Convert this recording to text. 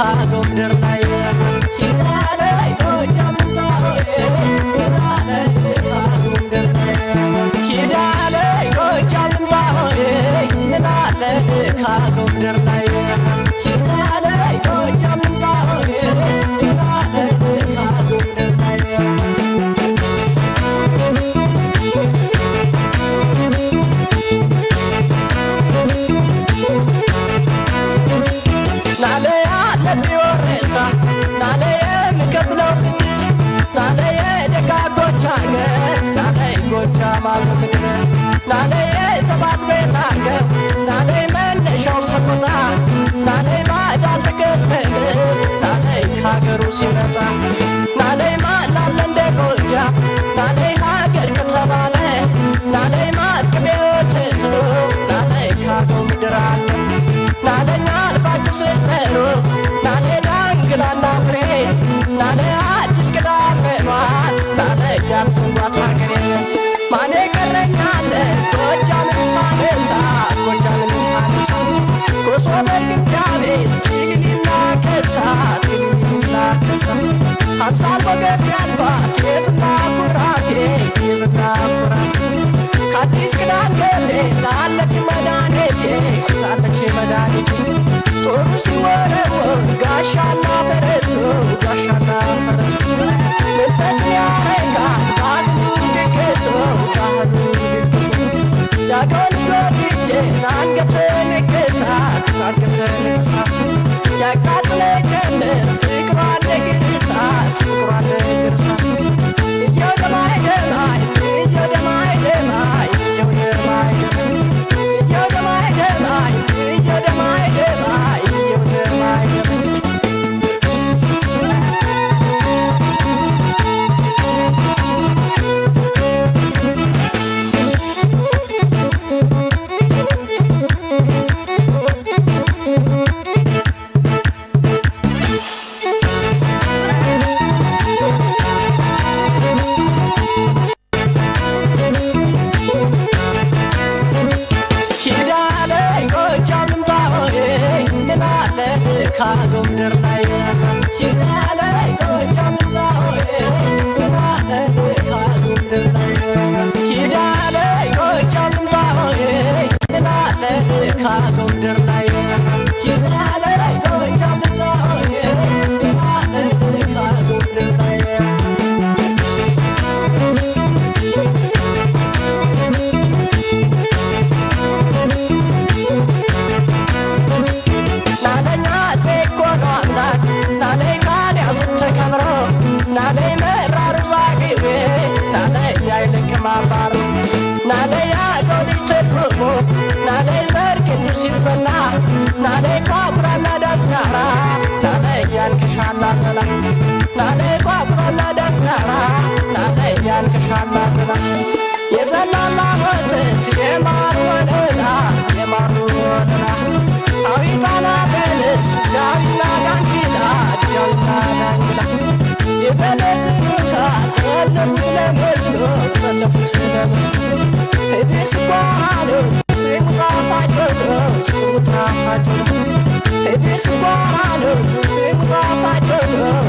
ካጎምደር ላይ ሂዳለ ጎጃም ታወሬ ሂዳለ ካጎምደር ላይ ሂዳለ ጎጃም ታወሬ ሂዳለ ካጎምደር ላይ ሂዳለ ጎጃም ታወሬ ሂዳለ ካጎምደር ላይ ናለየ ሰባት ቤት አገር ናለይ መነሻው ሰቆጣ ናለይ ባዳል ተከተለ ናለይ ሀገሩ ሲመጣ ናለይ ማናለ እንደ ጎጃ ናለይ ሀገር ከተባለ ናለይ ማርቅቤ ወተቱ ናለይ ካገው ምድር አለ ናለኛ አልፋችሁ ስትጠሩ ናለይ ዳንግላና ፍሬ ናለይ አዲስ ቅዳሜ ማት ናለይ ያልሰንጓት ሀገሬ ማኔ ቀረኛለ ጎጃምን ሳነሳ ጎጃምን ሳነሳ ኮሶ በግንጃቤ ትግልና ከሳ አምሳል ሞገስ ያልኳት የዝና ኩራቴ ከአዲስ ቅዳም ገብርኤል ላለች መድኃኒቴ ጦሩ ሲወረወር ጋሻና ፈረሱ መንፈስ ያረጋል ባህሉ ድግሱ ያገል ጆርጅ አንገተ ንቅሳት ያቃጥለ ጀምር ፍቅሯን ለግርሳት እየደማይ ደማይ እየደማይ ደማይ እየደማይ ደማይ እየደማይ ደማይ እየደማይ ካጎምደር ላይ ሂዳለ ጎጃም ታወሬ ሂዳለ ካጎምደር ላይ ሂዳለ ጎጃም ታወሬ ሂዳለ ካጎምደር ላይ ሂዳለ ጎጃም ታወሬ ሂዳለ ካጎምደር ላይ ናለይ መራሩ ዛግዌ ናለይ ያይልቅ ማባሩ ናለይ ያጎልጅ ትርጉሙ ናለይ ዘር ቅዱስ ሲርዘና ናለይ ቋቁራና ደብተራ ናለይ ያንክሻና ሰላ ናለይ ቋቁራና ደብተራ ናለይ ያንክሻና ሰላ የሰላላ ወተት የማሩ ወለላ አዊታና በለስ ጃዊና ዳንጊላ የበለስኑካ ጠለፉት ለመስሎ ሄዴስ ጓሃሎ ስሙ ጣፋቸው ነው ሄዴስ ጓሃሎ ስሙ ጣፋቸው ነው